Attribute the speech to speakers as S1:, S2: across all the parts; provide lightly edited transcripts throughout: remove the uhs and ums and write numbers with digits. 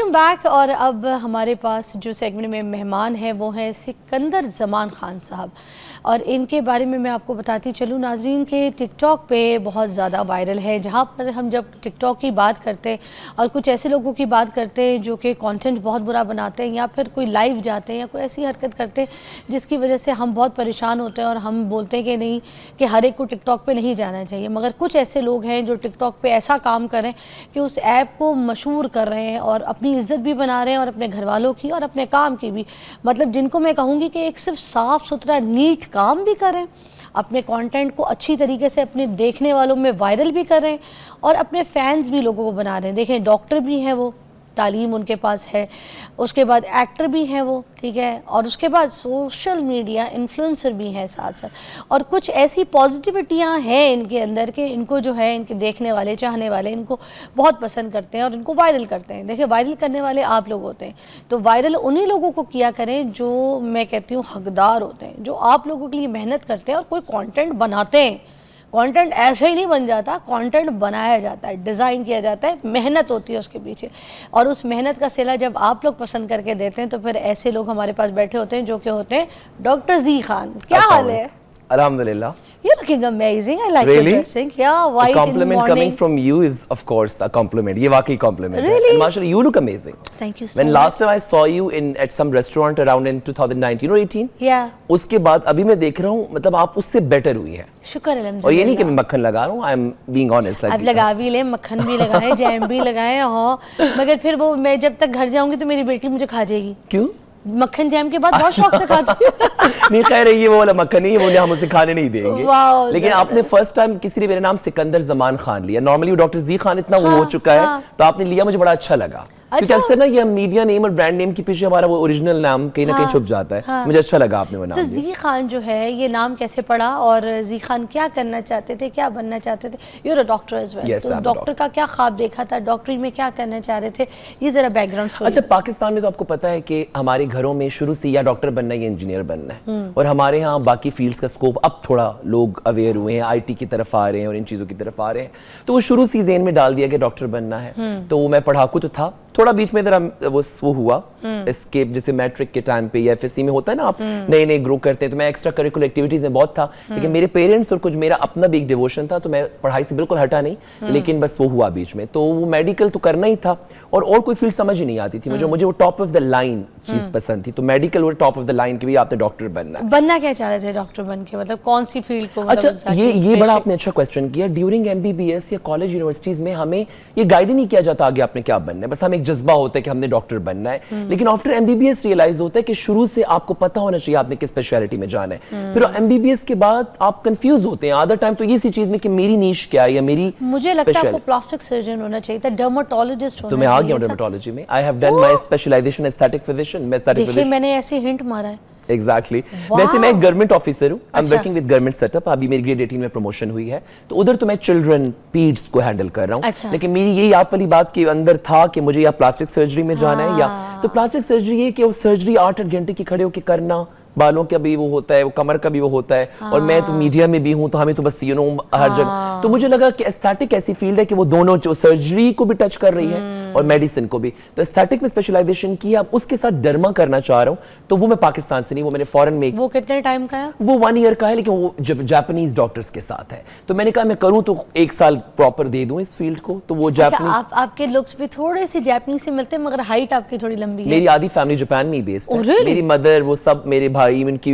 S1: Welcome back. और अब हमारे पास जो सेगमेंट में मेहमान हैं वो हैं सिकंदर जमान खान साहब, और इनके बारे में मैं आपको बताती चलूँ नाजरीन के टिकटॉक पे बहुत ज़्यादा वायरल है, जहाँ पर हम जब टिकटॉक की बात करते हैं और कुछ ऐसे लोगों की बात करते हैं जो कि कंटेंट बहुत बुरा बनाते हैं या फिर कोई लाइव जाते हैं या कोई ऐसी हरकत करते हैं जिसकी वजह से हम बहुत परेशान होते हैं और हम बोलते हैं कि नहीं कि हर एक को टिकटॉक पे नहीं जाना चाहिए, मगर कुछ ऐसे लोग हैं जो टिकटॉक पे ऐसा काम करें कि उस ऐप को मशहूर कर रहे हैं और अपनी इज़्ज़त भी बना रहे हैं और अपने घर वालों की और अपने काम की भी, मतलब जिनको मैं कहूँगी कि एक सिर्फ साफ़ सुथरा नीट काम भी करें, अपने कंटेंट को अच्छी तरीके से अपने देखने वालों में वायरल भी करें और अपने फैंस भी लोगों को बना रहे हैं। देखें, डॉक्टर भी हैं, वो तालीम उनके पास है, उसके बाद एक्टर भी हैं वो, ठीक है, और उसके बाद सोशल मीडिया इन्फ्लुएंसर भी हैं साथ साथ, और कुछ ऐसी पॉजिटिविटियाँ हैं इनके अंदर के इनको जो है इनके देखने वाले चाहने वाले इनको बहुत पसंद करते हैं और इनको वायरल करते हैं। देखिए, वायरल करने वाले आप लोग होते हैं, तो वायरल उन्हीं लोगों को किया करें जो मैं कहती हूँ हकदार होते हैं, जो आप लोगों के लिए मेहनत करते हैं और कोई कॉन्टेंट बनाते हैं। कंटेंट ऐसे ही नहीं बन जाता, कंटेंट बनाया जाता है, डिज़ाइन किया जाता है, मेहनत होती है उसके पीछे, और उस मेहनत का सिला जब आप लोग पसंद करके देते हैं तो फिर ऐसे लोग हमारे पास बैठे होते हैं जो कि होते हैं डॉक्टर जी खान। क्या हाल है?
S2: Alhamdulillah.
S1: You're looking amazing. I like
S2: Really?
S1: your dressing. Yeah, white in the
S2: compliment
S1: morning.
S2: coming from you is of course a compliment. ये वाकई compliment है.
S1: Really?
S2: And mashallah, you look amazing.
S1: Thank you so
S2: When
S1: much.
S2: last time I saw you at some restaurant around in 2019 or 18.
S1: Yeah.
S2: उसके बाद अभी मैं देख रहा हूँ, मतलब आप उससे बेटर हुई है.
S1: शुक्र अल्हम्दुलिल्लाह।
S2: और ये नहीं कि मैं मक्खन लगा रहा हूँ. I am being honest. Like
S1: आप लगा भी ले, मक्खन भी लगाए, जैम भी लगाए, हाँ, मगर फिर वो मैं जब तक घर जाऊंगी तो मेरी बेटी मुझे खा जाएगी।
S2: क्यों?
S1: मक्खन जैम के बाद बहुत शौक से खाती है।
S2: नहीं, खैर ये वो वाला मक्खन नहीं है, वो हम उसे खाने नहीं देंगे। लेकिन आपने फर्स्ट टाइम किसी ने मेरा नाम सिकंदर जमान खान लिया। नॉर्मली डॉक्टर जी खान इतना वो हो चुका है, तो आपने लिया, मुझे बड़ा अच्छा लगा। क्योंकि अक्सर ना ये मीडिया नेम और ब्रांड नेम के पीछे हमारा वो ओरिजिनल नाम कहीं ना कहीं छुप जाता है। मुझे अच्छा लगा आपने वो नाम।
S1: तो जी खान जो है ये नाम कैसे पड़ा और जी खान क्या करना चाहते थे, क्या बनना चाहते थे? You're a doctor as well, तो डॉक्टर का क्या ख्वाब देखा था, डॉक्टरी में क्या करना चाह रहे थे, ये जरा बैकग्राउंड स्टोरी।
S2: अच्छा, पाकिस्तान में तो आपको पता है कि हमारे घरों में शुरू से या डॉक्टर बनना है या इंजीनियर बनना है, और हमारे यहाँ बाकी फील्ड्स का स्कोप अब थोड़ा लोग अवेयर हुए हैं, IT की तरफ आ रहे हैं और इन चीज़ों की तरफ आ रहे हैं, तो वो शुरू से ज़हन में डाल दिया कि डॉक्टर बनना है। तो मैं पढ़ाकू तो था, थोड़ा बीच में जरा वो हुआ एस्केप, जैसे मैट्रिक के टाइम पे या FSC में होता है ना, आप नए नए ग्रो करते हैं, तो मैं एक्स्ट्रा करिकुलर एक्टिविटीज में बहुत था, लेकिन मेरे पेरेंट्स और कुछ मेरा अपना भी एक डिवोशन था, तो मैं पढ़ाई से बिल्कुल हटा नहीं, लेकिन बस वो हुआ बीच में, तो वो मेडिकल तो करना ही था और कोई फील्ड समझ ही नहीं आती थी मुझे वो टॉप ऑफ द लाइन चीज पसंद थी, तो मेडिकल और टॉप ऑफ द लाइन की भी आपने डॉक्टर बनना
S1: क्या चाह रहे थे डॉक्टर बन के, मतलब कौन सी फील्ड को?
S2: अच्छा, ये बड़ा आपने अच्छा क्वेश्चन किया। ड्यूरिंग MBBS या कॉलेज यूनिवर्सिटीज में हमें ये गाइड नहीं किया जाता आगे आपने क्या बनना है, बस हमें एक जज्बा होता है कि हमने डॉक्टर बनना है, लेकिन आफ्टर MBBS रियलाइज होता है कि शुरू से आपको पता होना चाहिए आपने किस स्पेशलिटी में जाना है। फिर MBBS के बाद आप कंफ्यूज होते हैं आधा टाइम, तो ये सी चीज में कि मेरी नीश क्या है या मेरी,
S1: मुझे लगता है आपको प्लास्टिक सर्जन होना चाहिए था, डर्मेटोलॉजिस्ट होना चाहिए था।
S2: तो मैं आ गया डर्मेटोलॉजी में। I have done my specialization aesthetic physician. मैं एस्थेटिक फिजिशियन,
S1: मैंने ऐसे हिंट मारा है।
S2: एग्जैक्टली वैसे मैं एक गवर्नमेंट ऑफिसर हूँ, I am working with government setup. अभी मेरी ग्रेड 18 में प्रमोशन हुई है, तो उधर तो मैं चिल्ड्रन पीड्स को हैंडल कर रहा हूँ। लेकिन मेरी यही आप वाली बात के अंदर था कि मुझे या प्लास्टिक सर्जरी में जाना है, या तो प्लास्टिक सर्जरी ये कि वो सर्जरी 8-8 घंटे की खड़े होकर करना, बालों का भी वो होता है, वो कमर का भी वो होता है, और मैं तो मीडिया में भी हूँ, तो हमें तो बस हर जगह, तो मुझे लगा कि एस्थेटिक ऐसी फील्ड है कि वो दोनों जो सर्जरी को भी टच कर रही है और मेडिसिन को भी, तो एस्थेटिक में स्पेशलाइजेशन की, अब उसके साथ डर्मा करना चाह रहा हूँ, तो वो मैं पाकिस्तान से नहीं, वो मैंने फॉरेन में।
S1: वो कितने टाइम का है? वो
S2: 1 ईयर का है, लेकिन वो जापानीज डॉक्टर्स के साथ है, तो मैंने कहा मैं करूँ तो 1 साल प्रॉपर दे दूं इस फील्ड को, तो वो जापानीज।
S1: आपके लुक्स भी थोड़े से जापानीज से मिलते हैं, मगर हाइट आपकी थोड़ी लंबी है।
S2: मेरी आधी फैमिली जापान में ही बेस्ड है, मेरी मदर, वो सब मेरे भाई, उनकी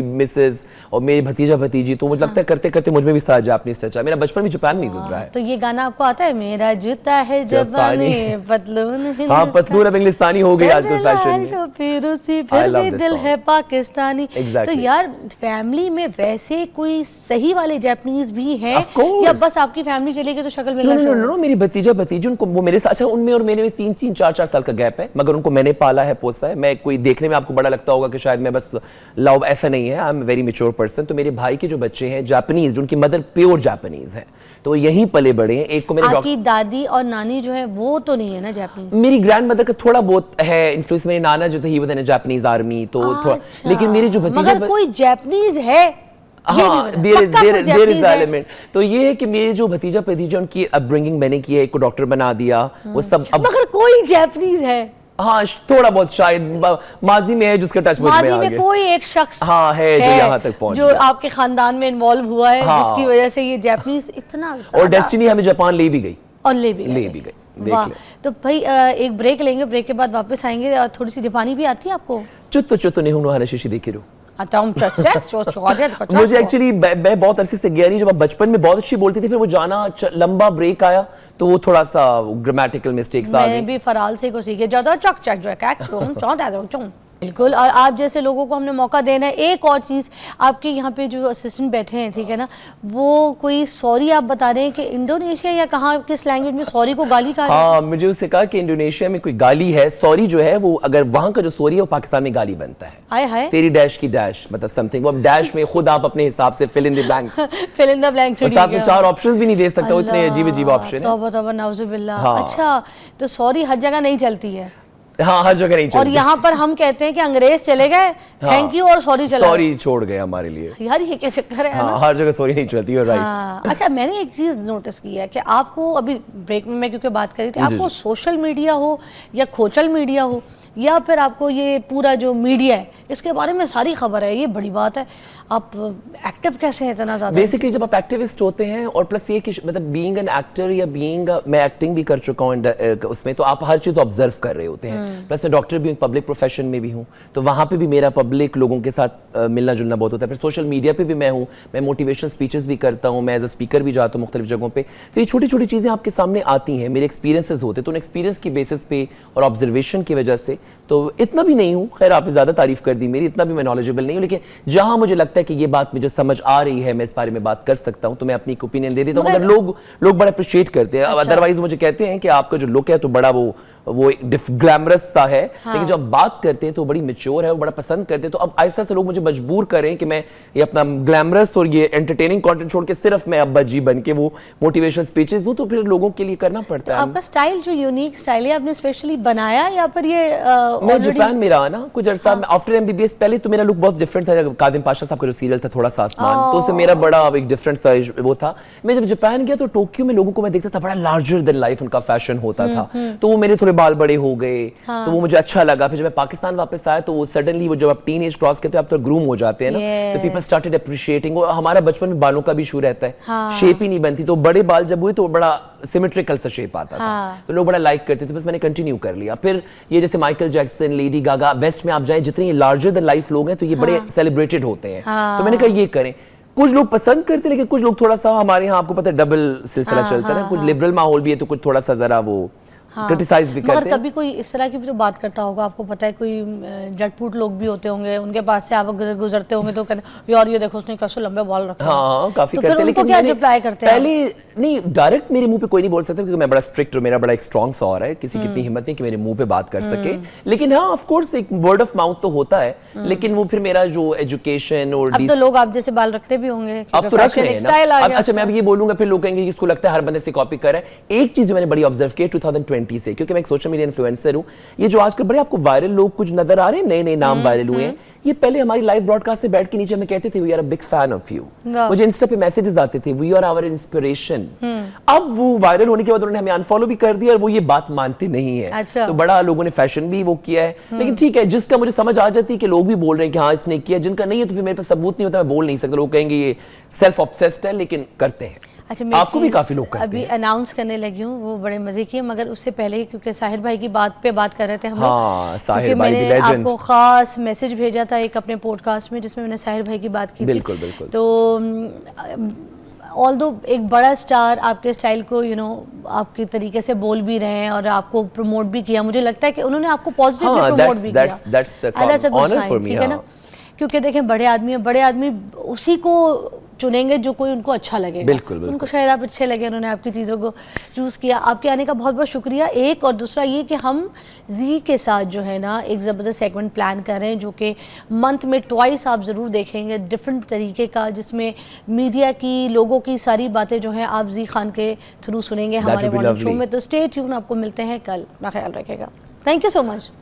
S2: और मेरे भतीजा भतीजी, तो मुझे लगता है करते करते मुझ में भी सारा जापानीज टच है। मेरा बचपन भी जापान में गुजरा है।
S1: तो ये गाना आपको आता है, मेरा जूता है जापानी, पतलून हिंदुस्तानी।
S2: हाँ, पतलून अब इंग्लिस्तानी हो गई आजकल फैशन में,
S1: तो फिर उसी फिर भी दिल है पाकिस्तानी। तो यार फैमिली में वैसे कोई सही वाले जापानीज भी हैं या बस आपकी फैमिली चलेगी तो शक्ल मिलना?
S2: नो, मेरी भतीजा भतीजी, उनको वो मेरे साथ, अच्छा उनमें और मेरे में 3-3, 4-4 साल का गैप है, मगर उनको मैंने पाला है, पोसा है। मैं कोई देखने में आपको बड़ा लगता होगा कि शायद मैं बस लव, ऐसा नहीं है, I am very mature person. तो मेरे भाई के जो बच्चे हैं जापानीज, उनकी मदर प्योर जापानीज है, तो यहीं पले बड़े हैं। एक को मेरे
S1: आपकी दादी और नानी जो है वो तो नहीं है ना जापानीज?
S2: मेरी ग्रैंड मदर का थोड़ा बहुत है इन्फ्लुएंस। मेरे नाना जो थे ही वो थे जापानीज आर्मी, तो थोड़ा, लेकिन मेरी जो भतीजा,
S1: मगर कोई जापानीज है,
S2: हाँ, देयर इज एलिमेंट। तो ये है कि मेरे जो भतीजा भतीजा उनकी अपब्रिंगिंग मैंने की है, एक को डॉक्टर बना दिया, वो सब।
S1: मगर कोई जापानीज है,
S2: हाँ थोड़ा बहुत शायद माजी में है जिसका टच मुझ में आ गया।
S1: कोई एक शख्स
S2: हाँ है जो यहाँ तक पहुंच
S1: जो आपके खानदान में इन्वॉल्व हुआ है,
S2: हाँ।
S1: जिसकी वजह से ये जापानीज इतना
S2: और डेस्टिनी हमें जापान ले भी गई
S1: और ले भी गई। वाह, तो भाई एक ब्रेक लेंगे, ब्रेक के बाद वापस आएंगे। और थोड़ी सी जापानी भी आती है आपको?
S2: चुत्तो नहीं हूँ शिशी देखे रो। मुझे एक्चुअली मैं बहुत अरसे से गया नहीं, जब बचपन में बहुत अच्छी बोलती थी, फिर वो जाना लंबा ब्रेक आया तो वो थोड़ा सा ग्रामेटिकल मिस्टेक्स आ गई।
S1: मैं भी फराल से को सीखे ज्यादा चक चक जो है बिल्कुल। और आप जैसे लोगों को हमने मौका देना है। एक और चीज़, आपके यहाँ पे जो असिस्टेंट बैठे हैं, ठीक है ना, वो कोई सॉरी आप बता रहे हैं कि इंडोनेशिया या कहाँ किस लैंग्वेज में सॉरी को गाली कहा?
S2: हाँ, मुझे उससे कहा कि इंडोनेशिया में कोई गाली है, सॉरी जो है वो अगर वहाँ का जो सॉरी है वो पाकिस्तान में गाली बनता है।
S1: हाय हाय,
S2: तेरी डैश की डैश, मतलब समथिंग, वो डैश में खुद आप अपने हिसाब से fill in the blanks
S1: fill in the blanks,
S2: साथ में 4 ऑप्शंस भी नहीं दे सकता, इतने अजीब ऑप्शन है।
S1: तौबा तौबा नाउजुबिल्लाह। अच्छा, तो सॉरी हर जगह नहीं चलती है?
S2: हाँ, हर जगह नहीं चलती।
S1: और यहाँ पर हम कहते हैं कि अंग्रेज चले गए, थैंक यू और सॉरी चला,
S2: सॉरी छोड़ गए हमारे लिए।
S1: यार ये क्या चक्कर है?
S2: हाँ, हर जगह सॉरी नहीं चलती है, राइट।
S1: हाँ। अच्छा, मैंने एक चीज नोटिस की है कि आपको अभी ब्रेक में मैं क्योंकि बात कर रही थी, आपको सोशल मीडिया हो या खोचल मीडिया हो या फिर आपको ये पूरा जो मीडिया है इसके बारे में सारी खबर है, ये बड़ी बात है। आप एक्टिव कैसे हैं इतना ज़्यादा?
S2: बेसिकली जब आप एक्टिविस्ट होते हैं और प्लस ये कि मतलब बीइंग एन एक्टर या बीइंग, मैं एक्टिंग भी कर चुका हूँ उसमें, तो आप हर चीज़ ऑब्जर्व कर रहे होते हैं। प्लस मैं डॉक्टर भी हूँ, पब्लिक प्रोफेशन में भी हूँ, तो वहाँ पे भी मेरा पब्लिक लोगों के साथ मिलना जुलना बहुत होता है। फिर सोशल मीडिया पे भी मैं हूँ, मैं मोटिवेशनल स्पीचेस भी करता हूँ, मैं एज अ स्पीकर भी जाता हूँ मुख्तलिफ जगहों पर। तो ये छोटी छोटी चीज़ें आपके सामने आती हैं, मेरे एक्सपीरियंसेस होते हैं, तो उन एक्सपीरियंस की बेसिस पे और ऑब्जर्वेशन की वजह से, तो इतना भी नहीं हूँ, खैर आपने ज़्यादा तारीफ कर दी मेरी, इतना भी मैं नॉलेजेबल नहीं हूँ, लेकिन जहाँ मुझे लगता है कि ये बात मुझे समझ आ रही है, मैं इस बारे में बात कर सकता हूँ, तो मैं अपनी ओपिनियन दे देता हूँ। मगर लोग बड़ा अप्रिशिएट करते हैं। अदरवाइज मुझे कहते हैं कि आपका जो लुक है तो बड़ा वो ग्लैमरस सा है, लेकिन जब बात करते हैं तो बड़ी मैच्योर है, वो बड़ा पसंद करते हैं। तो अब ऐसा से लोग मुझे मजबूर करें कि मैं ये अपना ग्लैमरस और ये एंटरटेनिंग कंटेंट छोड़ के सिर्फ मैं अब्बा जी बन के वो मोटिवेशनल स्पीचेस दूं, तो फिर लोगों के लिए करना पड़ता है।
S1: आपका स्टाइल जो यूनिक स्टाइल है, आपने स्पेशली बनाया या फिर ये
S2: मैं जापान में रहा ना कुछ अरसा, आफ्टर MBBS पहले तो मेरा लुक बहुत डिफरेंट था। कादिम पाशा साहब का जो सीरियल था थोड़ा सा आसमान, तो उससे मेरा बड़ा एक डिफरेंट सा वो था। मैं जब जापान गया तो टोक्यो में लोगों को मैं देखता था बड़ा लार्जर देन लाइफ उनका फैशन होता था, तो वो मेरे थोड़े बाल बड़े हो गए, तो वो मुझे अच्छा लगा। फिर जब मैं पाकिस्तान वापस आया तो वो सडनली वो जब आप टीन एज क्रॉस करते हो आप तो ग्रूम हो जाते हैं ना, तो पीपल स्टार्टेड अप्रिशिएटिंग। और हमारा बचपन में बालों का भी इशू रहता है, शेप ही नहीं बनती, तो बड़े बाल जब हुए तो बड़ा सिमेट्रिकल सा शेप आता था, तो लोग बड़ा लाइक करते थे, बस मैंने कंटिन्यू कर लिया। फिर ये जैसे Michael Jackson, Lady Gaga, west में आप जाएं, जितने लार्जर देन लाइफ लोग हैं तो ये बड़े सेलिब्रेटेड होते हैं, तो मैंने कहा ये करें। कुछ लोग पसंद करते लेकिन कुछ लोग थोड़ा सा, हमारे यहाँ आपको पता है डबल सिलसिला चलता है, कुछ लिबरल माहौल भी है तो कुछ थोड़ा सा जरा वो क्रिटिसाइज भी करते हैं।
S1: कभी कोई इस तरह की भी तो बात करता होगा, आपको पता है कोई जटपूट लोग भी होते होंगे, उनके पास से आप गुजरते होंगे तो कहते यार ये देखो उसने कैसे लंबे बाल रखे।
S2: हाँ, काफी
S1: तो
S2: करते हैं,
S1: लेकिन क्या रिप्लाई करते हैं?
S2: पहले नहीं, डायरेक्ट मेरे मुंह पे कोई नहीं बोल सकता क्योंकि मैं बड़ा स्ट्रिक्ट और मेरा बड़ा एक स्ट्रॉन्ग सा और है, किसी की इतनी हिम्मत नहीं कि मेरे मुंह पे बात कर सके। लेकिन हाँ, ऑफ कोर्स एक वर्ड ऑफ माउथ तो होता है, लेकिन वो फिर मेरा जो एजुकेशन और
S1: अब तो लोग आप जैसे बाल रखते भी होंगे,
S2: अब तो रख रहे हैं ना। अच्छा, मैं अब ये बोलूंगा फिर लोग कहेंगे इसको लगता है हर बंदे से कॉपी कर रहा है। एक चीज मैंने बड़ी ऑब्जर्व की 2020 से, क्योंकि मैं सोशल मीडिया इन्फ्लुएंसर हूं, ये जो आजकल बड़े आपको वायरल लोग कुछ नजर आ रहे हैं, नए नए नाम वायरल हुए हैं, ये पहले हमारी लाइव ब्रॉडकास्ट से बैठ के नीचे हमें कहते थे we are a big fan of you, मुझे इंस्टा पे मैसेजेस आते थे वी आर आवर इंस्पिरेशन। अब वो वायरल होने के बाद उन्होंने हमें अनफॉलो भी कर दिया और वो ये बात मानते नहीं है।
S1: अच्छा।
S2: तो बड़ा लोगों ने फैशन भी वो किया है, लेकिन ठीक है, जिसका मुझे समझ आ जाती है कि लोग भी बोल रहे हैं कि हाँ इसने किया, जिनका नहीं है तो फिर मेरे पास सबूत नहीं होता, मैं बोल नहीं सकता, लोग कहेंगे ये सेल्फ ऑब्सेस्ड है, लेकिन करते हैं।
S1: अच्छा,
S2: आपको भी काफी लोग करते
S1: अभी
S2: हैं।
S1: अनाउंस करने लगी हूँ, वो बड़े मजे की है, मगर उससे पहले क्योंकि साहिर भाई की बात पे बात कर रहे थे हम लोग,
S2: हाँ, साहिर भाई
S1: मैंने
S2: दी लेजेंड।
S1: आपको खास मैसेज भेजा था एक अपने पॉडकास्ट में जिसमें मैंने साहिर भाई की बात की
S2: बिल्कुल
S1: थी।
S2: बिल्कुल।
S1: तो ऑल्दो एक बड़ा स्टार आपके स्टाइल को आपके तरीके से बोल भी रहे हैं और आपको प्रमोट भी किया, मुझे लगता है कि उन्होंने आपको पॉजिटिवली प्रमोट भी किया, ठीक है ना, क्योंकि देखें बड़े आदमी हैं, बड़े आदमी उसी को चुनेंगे जो कोई उनको अच्छा लगेगा।
S2: बिल्कुल, बिल्कुल।
S1: उनको शायद आप अच्छे लगे, उन्होंने आपकी चीज़ों को चूज़ किया। आपके आने का बहुत बहुत शुक्रिया। एक और दूसरा ये कि हम जी के साथ जो है ना एक ज़बरदस्त सेगमेंट प्लान कर रहे हैं जो कि मंथ में ट्वाइस आप ज़रूर देखेंगे, डिफरेंट तरीके का, जिसमें मीडिया की, लोगों की सारी बातें जो हैं आप जी खान के थ्रू सुनेंगे हमारे मॉर्निंग शो में। तो स्टे ट्यून, आपको मिलते हैं कल, अपना ख्याल रखेगा। Thank you so much.